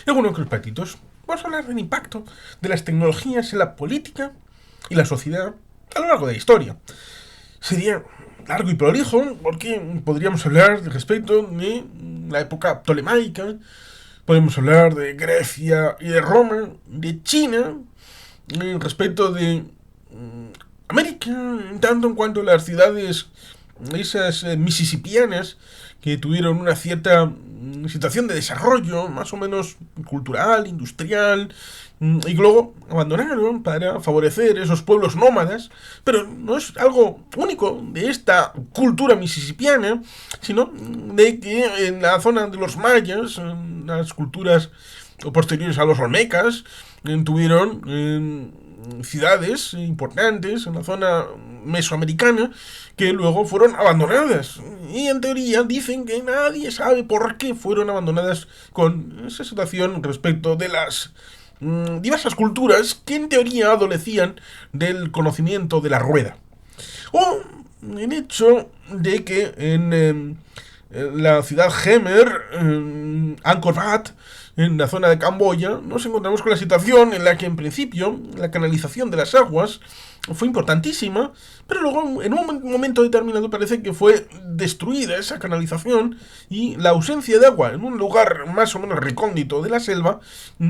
En algunos de los patitos vamos a hablar del impacto de las tecnologías en la política y la sociedad a lo largo de la historia. Sería largo y prolijo porque podríamos hablar respecto de la época ptolemaica, podemos hablar de Grecia y de Roma, de China, respecto de América, tanto en cuanto a las ciudades esas mississippianas que tuvieron una cierta situación de desarrollo más o menos cultural, industrial, y luego abandonaron para favorecer esos pueblos nómadas, pero no es algo único de esta cultura mississippiana, sino de que en la zona de los mayas, en las culturas posteriores a los olmecas, tuvieron ciudades importantes en la zona mesoamericana que luego fueron abandonadas. Y en teoría dicen que nadie sabe por qué fueron abandonadas con esa situación respecto de las diversas culturas que en teoría adolecían del conocimiento de la rueda. O el hecho de que en la ciudad Hemer, Angkor Wat, en la zona de Camboya, nos encontramos con la situación en la que en principio la canalización de las aguas fue importantísima, pero luego en un momento determinado parece que fue destruida esa canalización y la ausencia de agua en un lugar más o menos recóndito de la selva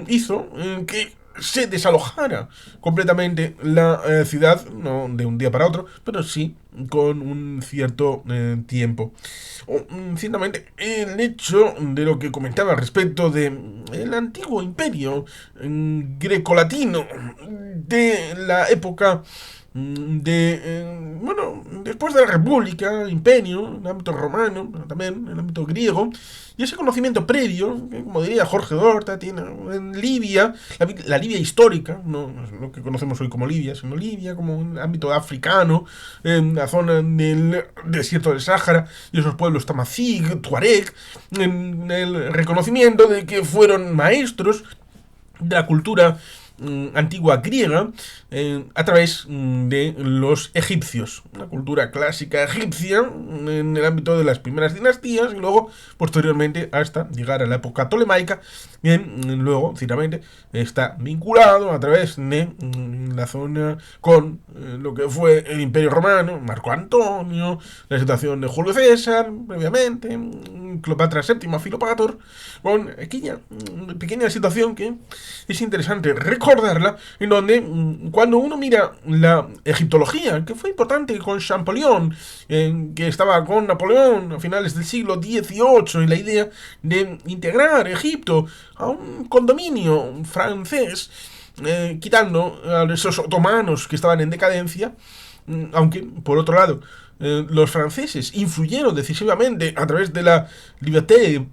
hizo que se desalojara completamente la ciudad, no de un día para otro, pero sí con un cierto tiempo. Ciertamente, el hecho de lo que comentaba respecto de el antiguo imperio grecolatino de la época bueno, después de la República, Imperio, en el ámbito romano, pero también en el ámbito griego, y ese conocimiento previo, que como diría Jorge Dorta, tiene en Libia, la Libia histórica, no lo que conocemos hoy como Libia, sino Libia como un ámbito africano, en la zona del desierto del Sáhara, y esos pueblos Tamazigh, Tuareg, en el reconocimiento de que fueron maestros de la cultura antigua griega a través de los egipcios, una cultura clásica egipcia en el ámbito de las primeras dinastías y luego posteriormente hasta llegar a la época tolemaica. Bien, luego ciertamente está vinculado a través de la zona con lo que fue el Imperio Romano, Marco Antonio, la situación de Julio César previamente, Cleopatra VII, Filopator, con aquella pequeña situación que es interesante recordarla, en donde cuando uno mira la egiptología, que fue importante con Champollion, que estaba con Napoleón a finales del siglo XVIII, y la idea de integrar Egipto a un condominio francés, quitando a esos otomanos que estaban en decadencia, aunque, por otro lado, los franceses influyeron decisivamente a través de la liberté,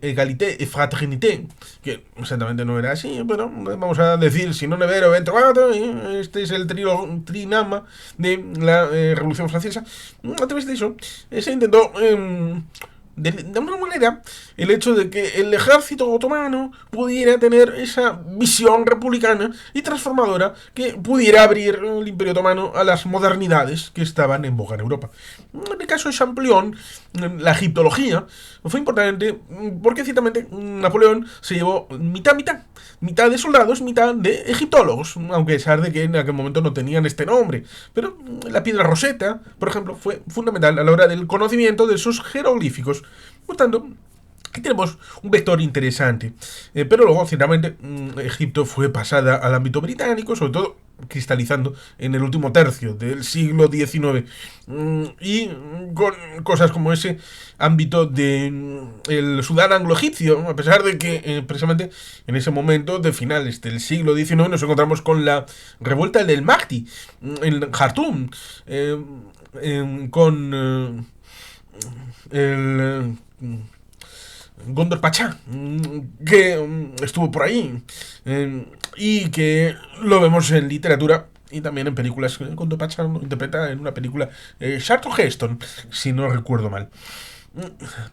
égalité et fraternité, que exactamente no era así, pero vamos a decir, si no nevero ben trovato, este es el trinama de la Revolución Francesa. A través de eso se intentó de alguna manera el hecho de que el ejército otomano pudiera tener esa visión republicana y transformadora que pudiera abrir el imperio otomano a las modernidades que estaban en boga en Europa. En el caso de Champollion, la egiptología fue importante porque ciertamente Napoleón se llevó mitad de soldados, mitad de egiptólogos, aunque a pesar de que en aquel momento no tenían este nombre. Pero la piedra Rosetta, por ejemplo, fue fundamental a la hora del conocimiento de esos jeroglíficos. Por tanto, aquí tenemos un vector interesante. Pero luego, ciertamente, Egipto fue pasada al ámbito británico, sobre todo cristalizando en el último tercio del siglo XIX. Y con cosas como ese ámbito de el Sudán anglo-egipcio, a pesar de que precisamente en ese momento de finales del siglo XIX nos encontramos con la revuelta del Mahdi en Jartum, con el Gondor Pachá, que estuvo por ahí y que lo vemos en literatura y también en películas. Gondor Pachá lo interpreta en una película Charlton Heston, si no recuerdo mal.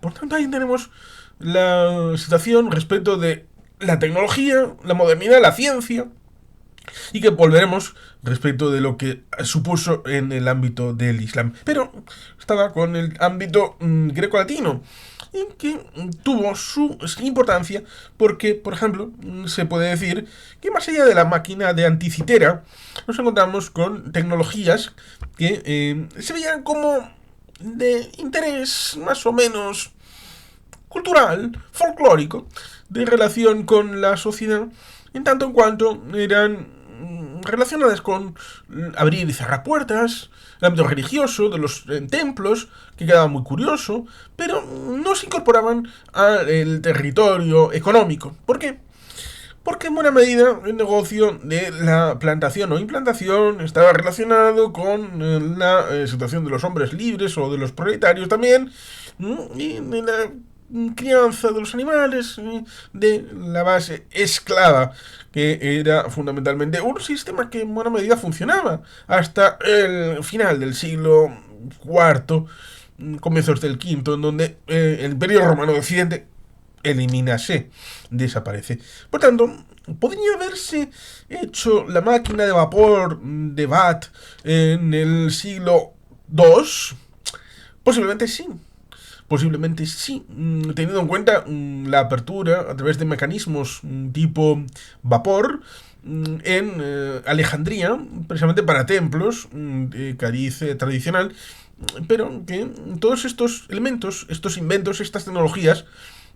Por tanto, ahí tenemos la situación respecto de la tecnología, la modernidad, la ciencia, y que volveremos respecto de lo que supuso en el ámbito del Islam. Pero estaba con el ámbito greco-latino, y que tuvo su importancia porque, por ejemplo, se puede decir que más allá de la máquina de Anticitera, nos encontramos con tecnologías que se veían como de interés más o menos cultural, folclórico, de relación con la sociedad, en tanto en cuanto eran relacionadas con abrir y cerrar puertas, el ámbito religioso de los templos, que quedaba muy curioso, pero no se incorporaban al territorio económico. ¿Por qué? Porque en buena medida el negocio de la plantación o implantación estaba relacionado con la situación de los hombres libres o de los proletarios también, y de la crianza de los animales, de la base esclava, que era fundamentalmente un sistema que en buena medida funcionaba hasta el final del siglo IV, comienzos del V, en donde el Imperio Romano de Occidente elimínase, desaparece. Por tanto, ¿podría haberse hecho la máquina de vapor de Watt en el siglo II? Posiblemente sí. Posiblemente sí, teniendo en cuenta la apertura a través de mecanismos tipo vapor en Alejandría, precisamente para templos de cariz tradicional, pero que todos estos elementos, estos inventos, estas tecnologías,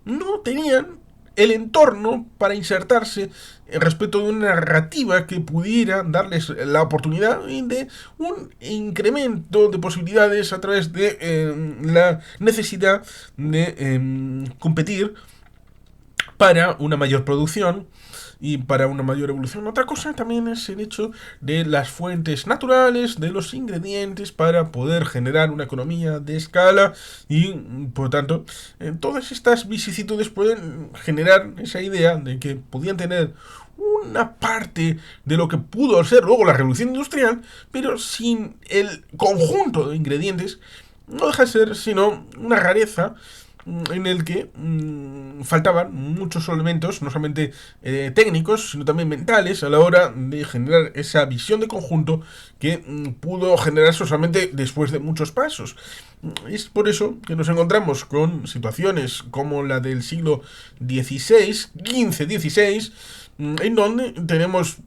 no tenían el entorno para insertarse respecto de una narrativa que pudiera darles la oportunidad de un incremento de posibilidades a través de la necesidad de competir para una mayor producción y para una mayor evolución. Otra cosa también es el hecho de las fuentes naturales, de los ingredientes para poder generar una economía de escala y, por tanto, todas estas vicisitudes pueden generar esa idea de que podían tener una parte de lo que pudo ser luego la revolución industrial, pero sin el conjunto de ingredientes no deja de ser sino una rareza en el que faltaban muchos elementos, no solamente técnicos, sino también mentales, a la hora de generar esa visión de conjunto que pudo generarse solamente después de muchos pasos. Es por eso que nos encontramos con situaciones como la del siglo XVI, XV-XVI, en donde tenemos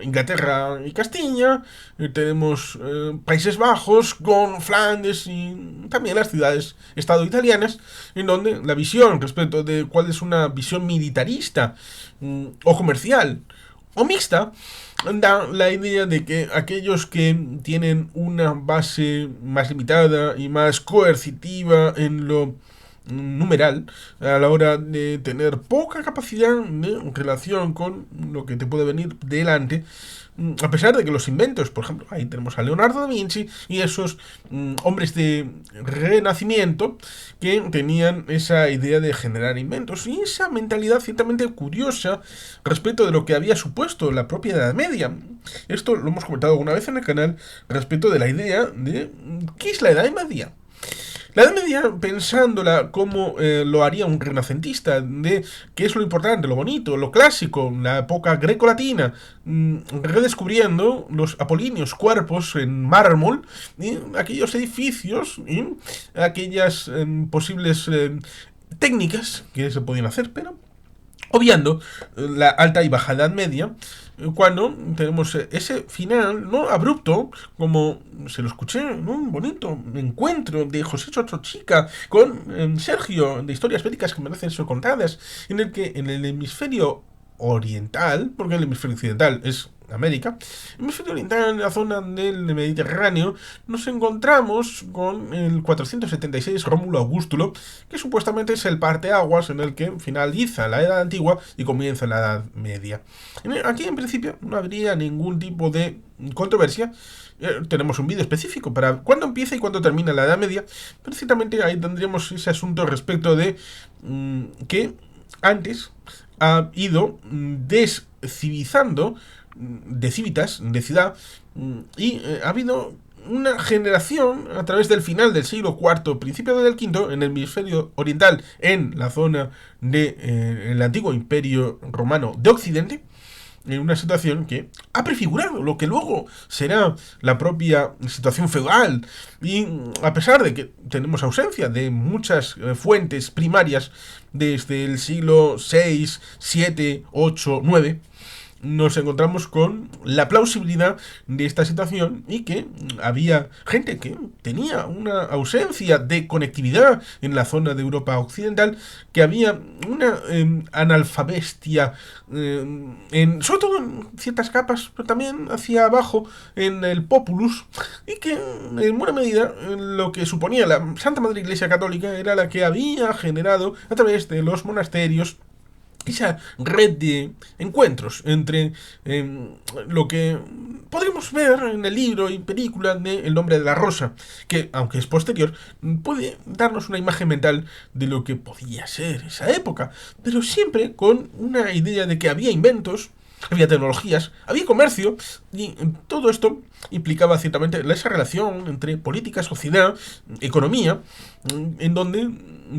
Inglaterra y Castilla, tenemos Países Bajos con Flandes y también las ciudades-estado italianas, en donde la visión respecto de cuál es una visión militarista o comercial o mixta da la idea de que aquellos que tienen una base más limitada y más coercitiva en lo numeral, a la hora de tener poca capacidad de relación con lo que te puede venir delante, a pesar de que los inventos, por ejemplo, ahí tenemos a Leonardo da Vinci y esos hombres de renacimiento que tenían esa idea de generar inventos y esa mentalidad ciertamente curiosa respecto de lo que había supuesto la propia Edad Media. Esto lo hemos comentado alguna vez en el canal respecto de la idea de ¿qué es la Edad Media? La Edad Media, pensándola como lo haría un renacentista, de qué es lo importante, lo bonito, lo clásico, la época greco-latina, redescubriendo los apolíneos cuerpos en mármol, y aquellos edificios y aquellas posibles técnicas que se podían hacer, pero obviando la alta y baja Edad Media, cuando tenemos ese final, ¿no?, abrupto, como se lo escuché en un bonito encuentro de José Chochochica con Sergio, de Historias Bélicas que merecen ser contadas, en el que en el hemisferio oriental, porque el hemisferio occidental es América, en el hemisferio oriental, en la zona del Mediterráneo, nos encontramos con el 476 Rómulo Augustulo, que supuestamente es el parteaguas en el que finaliza la Edad Antigua y comienza la Edad Media. Aquí, en principio, no habría ningún tipo de controversia. Tenemos un vídeo específico para cuándo empieza y cuándo termina la Edad Media, pero ciertamente ahí tendríamos ese asunto respecto de que antes ha ido descivilizando de civitas, de ciudad, y ha habido una generación a través del final del siglo IV, principio del V, en el hemisferio oriental, en la zona del antiguo Imperio Romano de Occidente, en una situación que ha prefigurado lo que luego será la propia situación feudal. Y a pesar de que tenemos ausencia de muchas fuentes primarias desde el siglo VI, VII, VIII, IX, nos encontramos con la plausibilidad de esta situación y que había gente que tenía una ausencia de conectividad en la zona de Europa Occidental, que había una analfabestia, sobre todo en ciertas capas, pero también hacia abajo en el populus, y que en buena medida lo que suponía la Santa Madre Iglesia Católica era la que había generado a través de los monasterios esa red de encuentros entre lo que podríamos ver en el libro y película de El nombre de la rosa, que, aunque es posterior, puede darnos una imagen mental de lo que podía ser esa época, pero siempre con una idea de que había inventos, había tecnologías, había comercio, y todo esto implicaba ciertamente esa relación entre política, sociedad, economía, en donde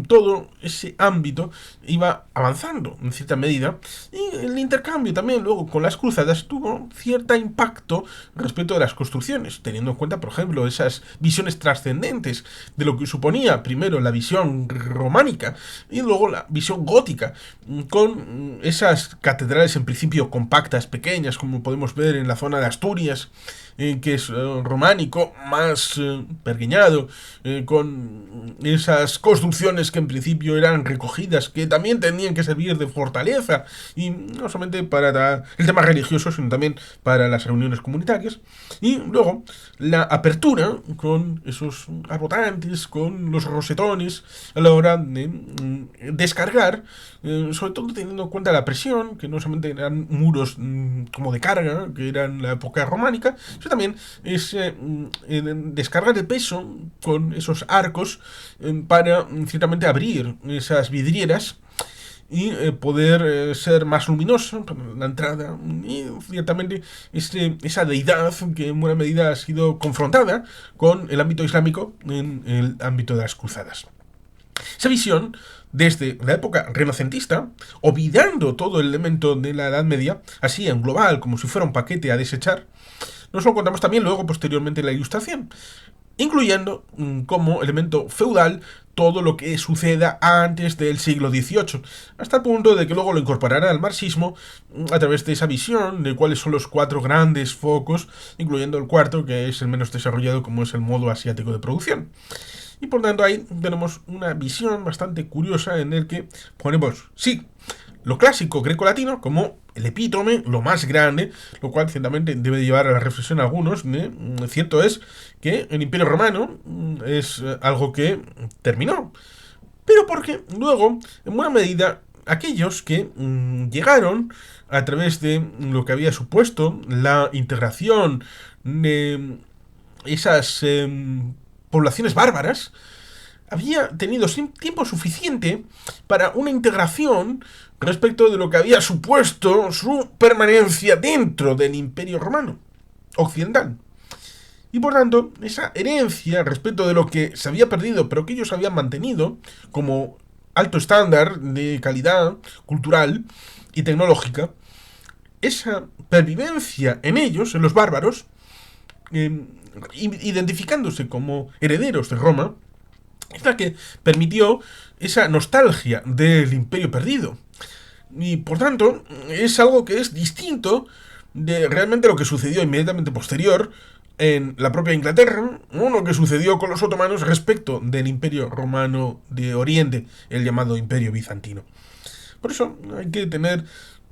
todo ese ámbito iba avanzando en cierta medida, y el intercambio también luego con las cruzadas tuvo cierto impacto respecto de las construcciones, teniendo en cuenta, por ejemplo, esas visiones trascendentes de lo que suponía primero la visión románica y luego la visión gótica, con esas catedrales en principio compactas, pequeñas, como podemos ver en la zona de Asturias, que es románico, más pergueñado, con esas construcciones que en principio eran recogidas, que también tenían que servir de fortaleza, y no solamente para el tema religioso, sino también para las reuniones comunitarias. Y luego la apertura con esos arbotantes, con los rosetones, a la hora de descargar, sobre todo teniendo en cuenta la presión, que no solamente eran muros como de carga, que eran la época románica, sino también es descargar el peso con esos arcos para ciertamente abrir esas vidrieras y poder ser más luminoso para la entrada, y ciertamente esa deidad que en buena medida ha sido confrontada con el ámbito islámico en el ámbito de las cruzadas. Esa visión, desde la época renacentista, olvidando todo el elemento de la Edad Media, así en global, como si fuera un paquete a desechar, nos lo encontramos también luego posteriormente en la Ilustración, incluyendo como elemento feudal todo lo que suceda antes del siglo XVIII, hasta el punto de que luego lo incorporará al marxismo a través de esa visión de cuáles son los 4 grandes focos, incluyendo el cuarto, que es el menos desarrollado, como es el modo asiático de producción. Y por tanto ahí tenemos una visión bastante curiosa en el que ponemos, sí, lo clásico greco-latino como el epítome, lo más grande, lo cual ciertamente debe llevar a la reflexión a algunos. Cierto es que el Imperio Romano es algo que terminó, pero porque luego, en buena medida, aquellos que llegaron a través de lo que había supuesto la integración de esas poblaciones bárbaras, había tenido tiempo suficiente para una integración respecto de lo que había supuesto su permanencia dentro del Imperio Romano Occidental. Y por tanto, esa herencia respecto de lo que se había perdido, pero que ellos habían mantenido como alto estándar de calidad cultural y tecnológica, esa pervivencia en ellos, en los bárbaros, identificándose como herederos de Roma, es la que permitió esa nostalgia del imperio perdido. Y por tanto, es algo que es distinto de realmente lo que sucedió inmediatamente posterior en la propia Inglaterra, o lo que sucedió con los otomanos respecto del imperio romano de Oriente, el llamado imperio bizantino. Por eso hay que tener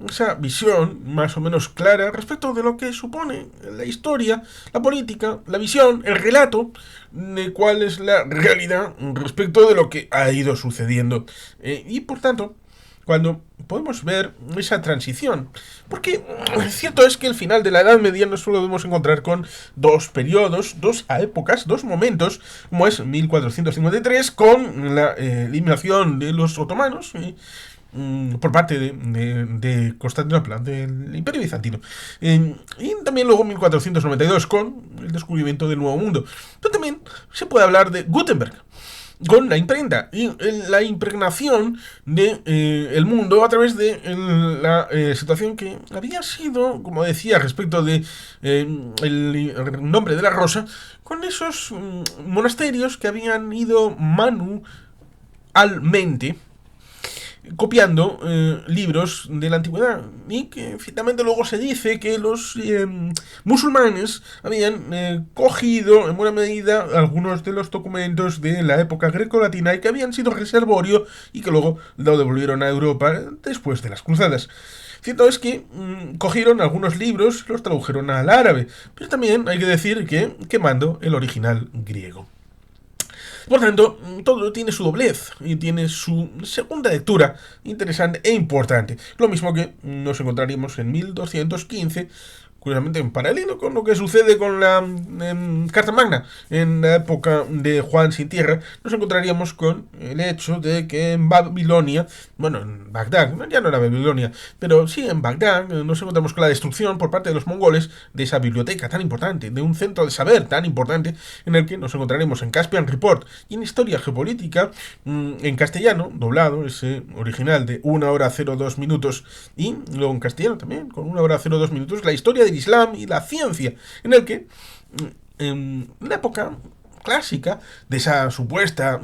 esa visión más o menos clara respecto de lo que supone la historia, la política, la visión, el relato de cuál es la realidad respecto de lo que ha ido sucediendo. Y por tanto, cuando podemos ver esa transición, porque cierto es que el final de la Edad Media no solo debemos encontrar con 2 periodos, 2 épocas, 2 momentos, como es 1453 con la eliminación de los otomanos por parte de Constantinopla, del Imperio Bizantino. Y también luego 1492 con el descubrimiento del Nuevo Mundo. Pero también se puede hablar de Gutenberg. con la imprenta y la impregnación de el mundo a través de la situación que había sido, como decía, respecto de el nombre de la rosa, con esos monasterios que habían ido manualmente copiando libros de la antigüedad y que ciertamente luego se dice que los musulmanes habían cogido en buena medida algunos de los documentos de la época greco-latina y que habían sido reservorio y que luego lo devolvieron a Europa después de las cruzadas. Cierto es que cogieron algunos libros y los tradujeron al árabe, pero también hay que decir que quemando el original griego. Por tanto, todo tiene su doblez y tiene su segunda lectura interesante e importante. Lo mismo que nos encontraríamos en 1215, curiosamente en paralelo con lo que sucede con la Carta Magna en la época de Juan sin tierra, nos encontraríamos con el hecho de que en Babilonia, bueno, en Bagdad, ya no era Babilonia, pero sí en Bagdad, nos encontramos con la destrucción por parte de los mongoles de esa biblioteca tan importante, de un centro de saber tan importante, en el que nos encontraremos en Caspian Report y en Historia Geopolítica, en castellano, doblado, ese original de 1 hora 02 minutos, y luego en castellano también, con 1 hora 02 minutos, la historia del Islam y la ciencia, en el que, en la época clásica de esa supuesta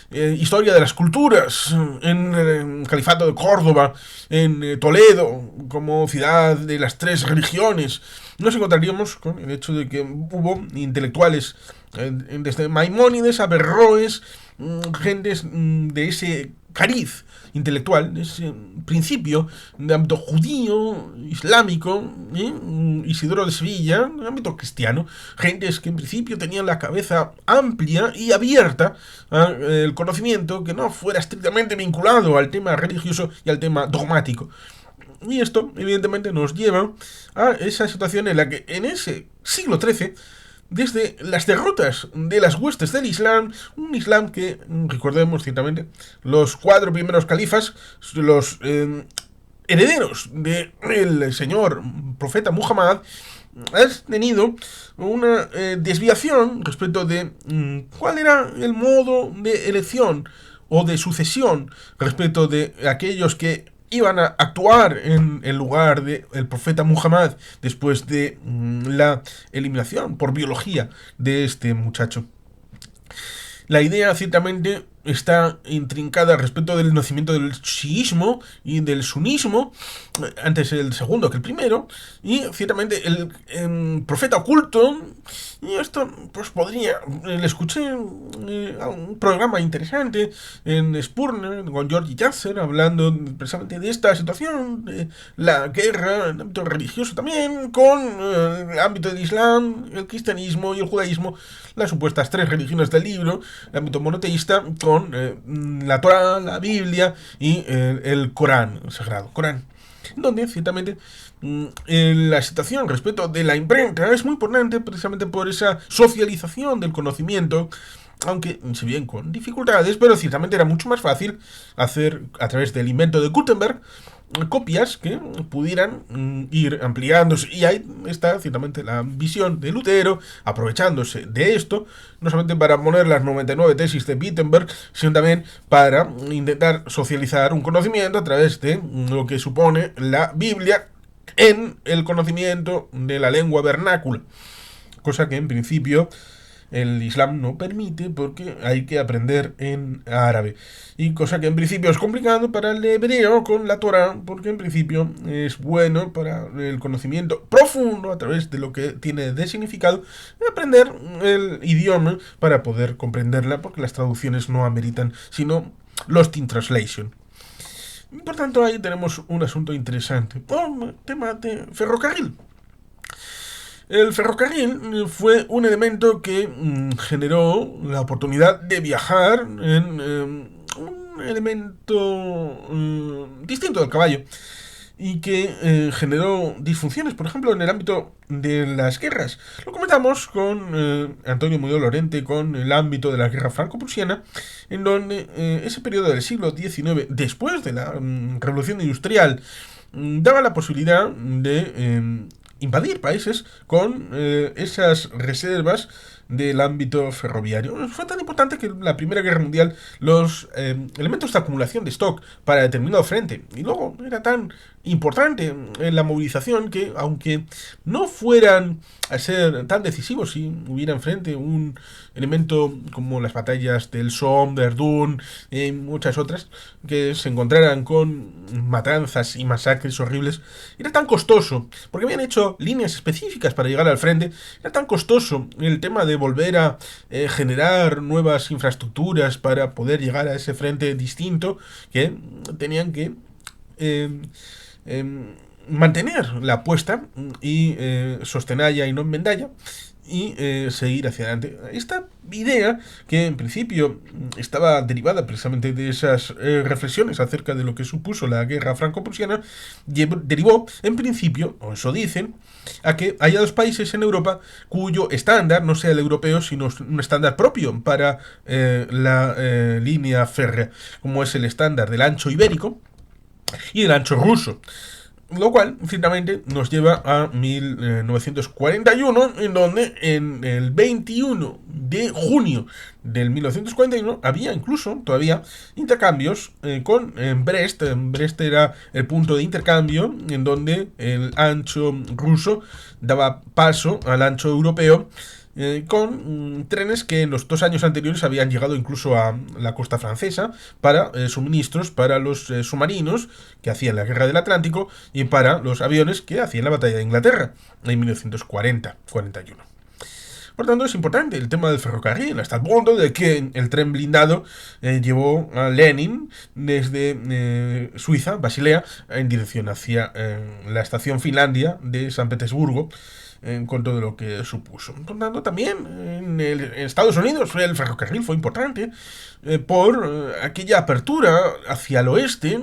historia de las culturas en el califato de Córdoba, en Toledo, como ciudad de las tres religiones, nos encontraríamos con el hecho de que hubo intelectuales desde Maimónides a Berroes, gentes de ese cariz intelectual, ese principio de ámbito judío, islámico, Isidoro de Sevilla, en ámbito cristiano, gentes que en principio tenían la cabeza amplia y abierta al conocimiento que no fuera estrictamente vinculado al tema religioso y al tema dogmático. Y esto, evidentemente, nos lleva a esa situación en la que en ese siglo XIII, desde las derrotas de las huestes del Islam, un Islam que, recordemos ciertamente, los 4 primeros califas, los herederos del señor profeta Muhammad, has tenido una desviación respecto de cuál era el modo de elección o de sucesión respecto de aquellos que iban a actuar en el lugar del profeta Muhammad después de la eliminación por biología de este muchacho. La idea ciertamente está intrincada respecto del nacimiento del chiismo y del sunismo, antes el segundo que el primero, y ciertamente el profeta oculto, y esto pues podría, le escuché a un programa interesante en Spurner con George Yasser hablando precisamente de esta situación, de la guerra en el ámbito religioso también, con el ámbito del Islam, el cristianismo y el judaísmo, las supuestas 3 religiones del libro, el ámbito monoteísta, con la Torah, la Biblia y el Corán, el Sagrado Corán, donde ciertamente la situación respecto de la imprenta es muy importante precisamente por esa socialización del conocimiento, aunque si bien con dificultades, pero ciertamente era mucho más fácil hacer a través del invento de Gutenberg copias que pudieran ir ampliándose, y ahí está ciertamente la visión de Lutero, aprovechándose de esto, no solamente para poner las 99 tesis de Wittenberg, sino también para intentar socializar un conocimiento a través de lo que supone la Biblia en el conocimiento de la lengua vernácula, cosa que en principio el Islam no permite porque hay que aprender en árabe, y cosa que en principio es complicado para el hebreo con la Torah, porque en principio es bueno para el conocimiento profundo a través de lo que tiene de significado aprender el idioma para poder comprenderla, porque las traducciones no ameritan sino Lost in Translation. Por tanto, ahí tenemos un asunto interesante. Tema de ferrocarril. El ferrocarril fue un elemento que generó la oportunidad de viajar en un elemento distinto del caballo, y que generó disfunciones, por ejemplo, en el ámbito de las guerras. Lo comentamos con Antonio Muñoz Lorente, con el ámbito de la guerra franco-prusiana, en donde ese periodo del siglo XIX, después de la revolución industrial, daba la posibilidad de invadir países con esas reservas del ámbito ferroviario. Fue tan importante que en la Primera Guerra Mundial los elementos de acumulación de stock para determinado frente, y luego era tan importante en la movilización que, aunque no fueran a ser tan decisivos si hubiera enfrente un elemento como las batallas del Somme, de Verdun y muchas otras, que se encontraran con matanzas y masacres horribles, era tan costoso, porque habían hecho líneas específicas para llegar al frente, era tan costoso el tema de volver a generar nuevas infraestructuras para poder llegar a ese frente distinto, que tenían que eh, mantener la apuesta y sostenalla y no enmendalla y seguir hacia adelante. Esta idea, que en principio estaba derivada precisamente de esas reflexiones acerca de lo que supuso la guerra franco-prusiana, derivó en principio, o eso dicen, a que haya dos países en Europa cuyo estándar no sea el europeo, sino un estándar propio para la línea férrea, como es el estándar del ancho ibérico y del ancho ruso. Lo cual, ciertamente, nos lleva a 1941, en donde en el 21 de junio del 1941 había incluso todavía intercambios con Brest. Brest era el punto de intercambio en donde el ancho ruso daba paso al ancho europeo, con trenes que en los 2 años anteriores habían llegado incluso a la costa francesa para suministros para los submarinos que hacían la guerra del Atlántico y para los aviones que hacían la batalla de Inglaterra en 1940-41. Por tanto, es importante el tema del ferrocarril, hasta el punto de que el tren blindado llevó a Lenin desde Suiza, Basilea, en dirección hacia la estación Finlandia de San Petersburgo, con todo lo que supuso. Por tanto, también en Estados Unidos el ferrocarril fue importante por aquella apertura hacia el oeste,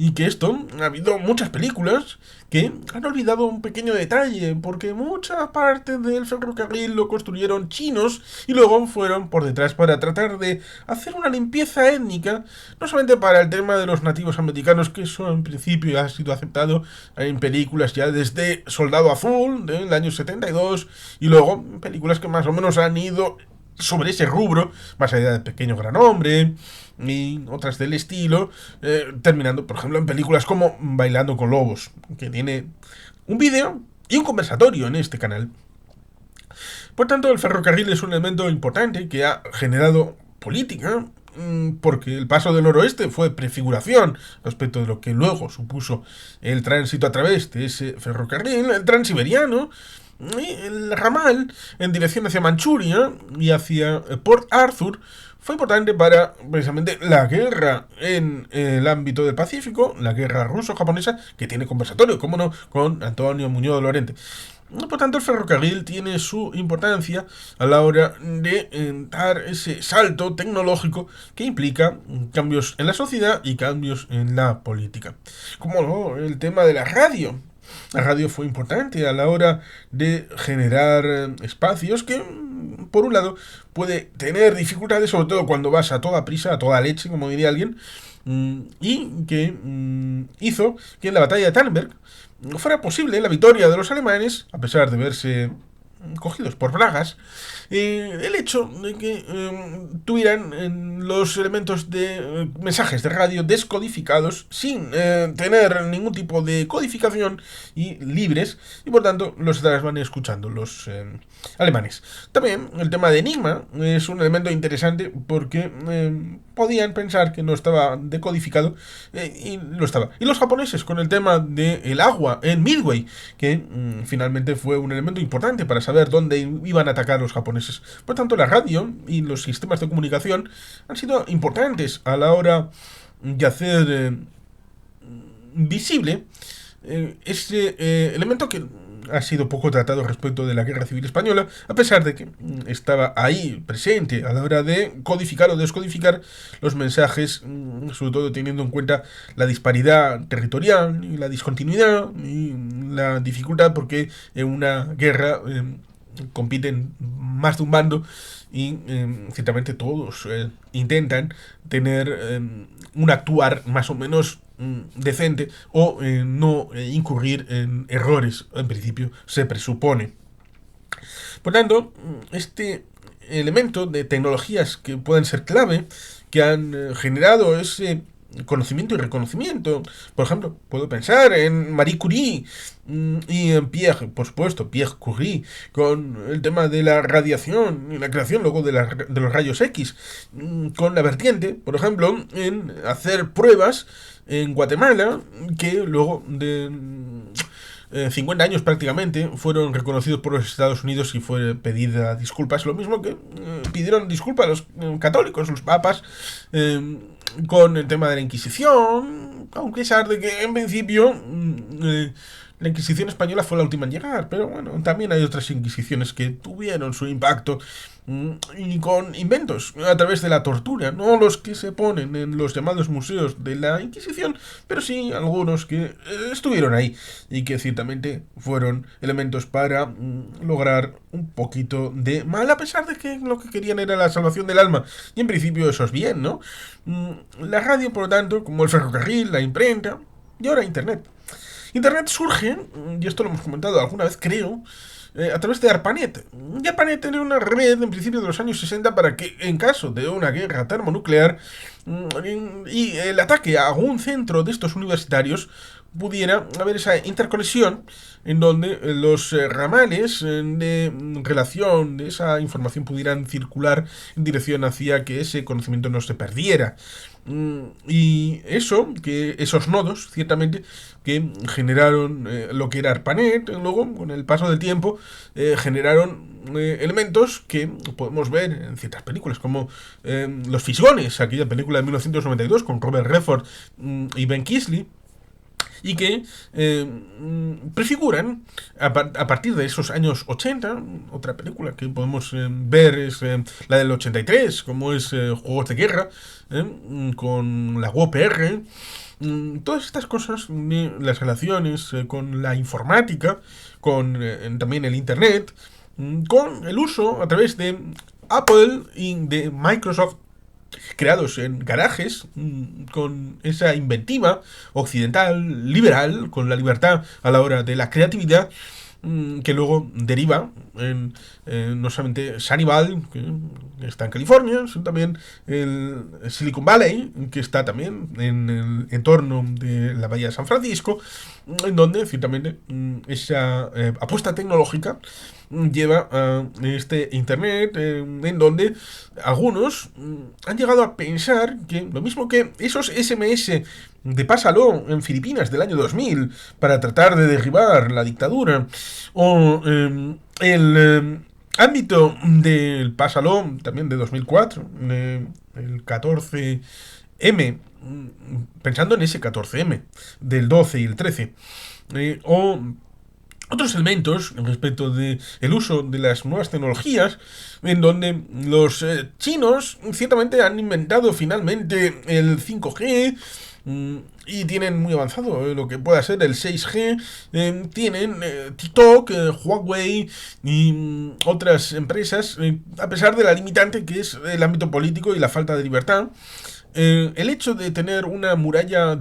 y que esto, ha habido muchas películas que han olvidado un pequeño detalle, porque mucha parte del ferrocarril lo construyeron chinos y luego fueron por detrás para tratar de hacer una limpieza étnica, no solamente para el tema de los nativos americanos, que eso en principio ya ha sido aceptado en películas ya desde Soldado Azul del año 72, y luego películas que más o menos han ido sobre ese rubro, más allá de Pequeño Gran Hombre y otras del estilo, terminando, por ejemplo, en películas como Bailando con Lobos, que tiene un vídeo y un conversatorio en este canal. Por tanto, el ferrocarril es un elemento importante que ha generado política, porque el paso del noroeste fue prefiguración respecto de lo que luego supuso el tránsito a través de ese ferrocarril, el transiberiano, y el ramal en dirección hacia Manchuria y hacia Port Arthur fue importante para precisamente la guerra en el ámbito del Pacífico, la guerra ruso-japonesa, que tiene conversatorio, cómo no, con Antonio Muñoz de Lorente. Por tanto, el ferrocarril tiene su importancia a la hora de dar ese salto tecnológico que implica cambios en la sociedad y cambios en la política. Como no, el tema de la radio. La radio fue importante a la hora de generar espacios que, por un lado, puede tener dificultades, sobre todo cuando vas a toda prisa, a toda leche, como diría alguien, y que hizo que en la batalla de Tannenberg fuera posible la victoria de los alemanes, a pesar de verse cogidos por bragas, el hecho de que tuvieran los elementos de mensajes de radio descodificados sin tener ningún tipo de codificación y libres, y por tanto los estaban escuchando los alemanes. También el tema de Enigma es un elemento interesante porque podían pensar que no estaba decodificado y lo estaba. Y los japoneses con el tema del agua en Midway, que finalmente fue un elemento importante para saber dónde iban a atacar los japoneses. Por tanto, la radio y los sistemas de comunicación han sido importantes a la hora de hacer visible ese elemento que ha sido poco tratado respecto de la Guerra Civil Española, a pesar de que estaba ahí presente a la hora de codificar o descodificar los mensajes, sobre todo teniendo en cuenta la disparidad territorial y la discontinuidad y la dificultad, porque en una guerra compiten más de un bando y ciertamente todos intentan tener un actuar más o menos decente o no incurrir en errores, en principio se presupone. Por tanto, este elemento de tecnologías que pueden ser clave, que han generado ese conocimiento y reconocimiento. Por ejemplo, puedo pensar en Marie Curie y en Pierre, por supuesto, Pierre Curie, con el tema de la radiación y la creación luego de los rayos X, con la vertiente, por ejemplo, en hacer pruebas en Guatemala que luego de 50 años prácticamente fueron reconocidos por los Estados Unidos y fue pedida disculpas, lo mismo que pidieron disculpas los católicos, los papas, con el tema de la Inquisición, aunque pesar de que en principio la Inquisición española fue la última en llegar, pero bueno, también hay otras Inquisiciones que tuvieron su impacto y con inventos a través de la tortura, no los que se ponen en los llamados museos de la Inquisición, pero sí algunos que estuvieron ahí y que ciertamente fueron elementos para lograr un poquito de mal, a pesar de que lo que querían era la salvación del alma, y en principio eso es bien, ¿no? La radio, por lo tanto, como el ferrocarril, la imprenta y ahora Internet. Internet surge, y esto lo hemos comentado alguna vez, creo, a través de ARPANET. Y ARPANET era una red en principio de los años 60 para que, en caso de una guerra termonuclear y el ataque a algún centro de estos universitarios, pudiera haber esa interconexión en donde los ramales de relación de esa información pudieran circular en dirección hacia que ese conocimiento no se perdiera. Y eso, que esos nodos, ciertamente, que generaron lo que era ARPANET, luego, con el paso del tiempo, generaron elementos que podemos ver en ciertas películas, como Los Fisgones, aquella película de 1992 con Robert Redford y Ben Kingsley, y que prefiguran a partir de esos años 80. Otra película que podemos ver es la del 83, como es Juegos de Guerra, con la UPR. Todas estas cosas, las relaciones con la informática, con también el Internet, con el uso a través de Apple y de Microsoft, creados en garajes, con esa inventiva occidental, liberal, con la libertad a la hora de la creatividad, que luego deriva en no solamente Sunnyvale, que está en California, sino también el Silicon Valley, que está también en el entorno de la bahía de San Francisco, en donde ciertamente esa apuesta tecnológica lleva a este Internet, en donde algunos han llegado a pensar que lo mismo que esos SMS de Pásalo en Filipinas del año 2000 para tratar de derribar la dictadura, o el ámbito del Pásalo también de 2004, el 14M, pensando en ese 14M del 12 y el 13, o otros elementos respecto de el uso de las nuevas tecnologías, en donde los chinos ciertamente han inventado finalmente el 5G, y tienen muy avanzado lo que pueda ser el 6G, tienen TikTok, Huawei y otras empresas, a pesar de la limitante que es el ámbito político y la falta de libertad. El hecho de tener una muralla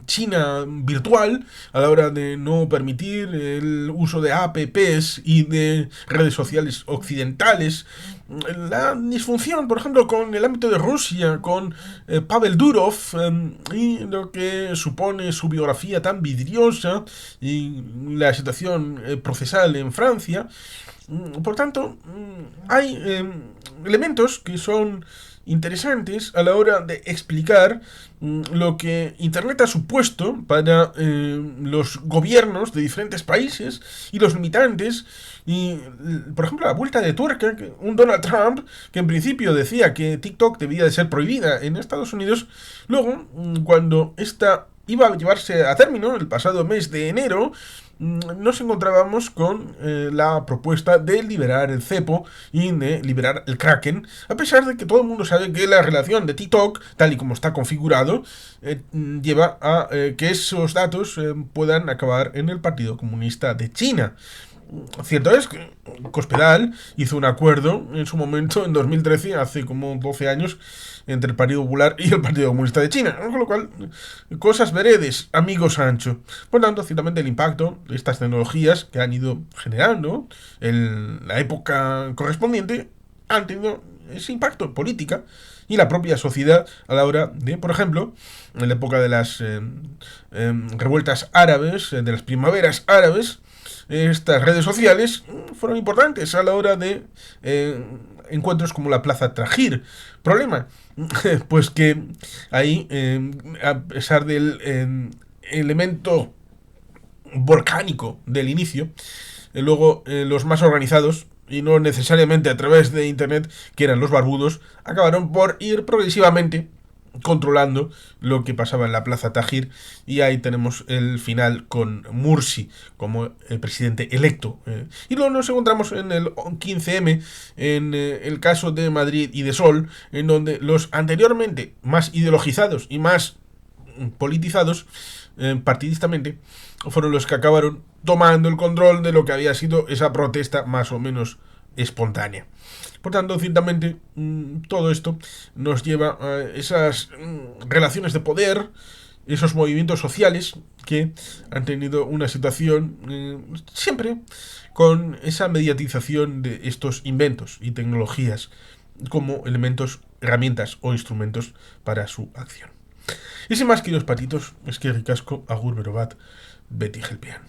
china virtual a la hora de no permitir el uso de apps y de redes sociales occidentales, la disfunción, por ejemplo, con el ámbito de Rusia, con Pavel Durov, y lo que supone su biografía tan vidriosa y la situación procesal en Francia. Por tanto, hay elementos que son interesantes a la hora de explicar lo que Internet ha supuesto para los gobiernos de diferentes países y los limitantes. Y, por ejemplo, la vuelta de tuerca, un Donald Trump que en principio decía que TikTok debía de ser prohibida en Estados Unidos, luego, cuando esta iba a llevarse a término el pasado mes de enero, nos encontrábamos con la propuesta de liberar el cepo y de liberar el Kraken, a pesar de que todo el mundo sabe que la relación de TikTok, tal y como está configurado, lleva a que esos datos puedan acabar en el Partido Comunista de China. Cierto es que Cospedal hizo un acuerdo en su momento, en 2013, hace como 12 años, entre el Partido Popular y el Partido Comunista de China. Con lo cual, cosas veredes, amigo Sancho. Por tanto, ciertamente el impacto de estas tecnologías que han ido generando en la época correspondiente han tenido ese impacto en política y la propia sociedad a la hora de, por ejemplo, en la época de las revueltas árabes, de las primaveras árabes, estas redes sociales fueron importantes a la hora de encuentros como la Plaza Trajir. Problema, pues que ahí, a pesar del elemento volcánico del inicio, luego los más organizados, y no necesariamente a través de internet, que eran los barbudos, acabaron por ir progresivamente controlando lo que pasaba en la Plaza Tahrir, y ahí tenemos el final con Mursi como el presidente electo. Y luego nos encontramos en el 15M, en el caso de Madrid y de Sol, en donde los anteriormente más ideologizados y más politizados partidistamente fueron los que acabaron tomando el control de lo que había sido esa protesta más o menos espontánea. Por tanto, ciertamente, todo esto nos lleva a esas relaciones de poder, esos movimientos sociales que han tenido una situación siempre con esa mediatización de estos inventos y tecnologías como elementos, herramientas o instrumentos para su acción. Y sin más, queridos patitos, es que ricasco, agur berobat, Betty Gelpian.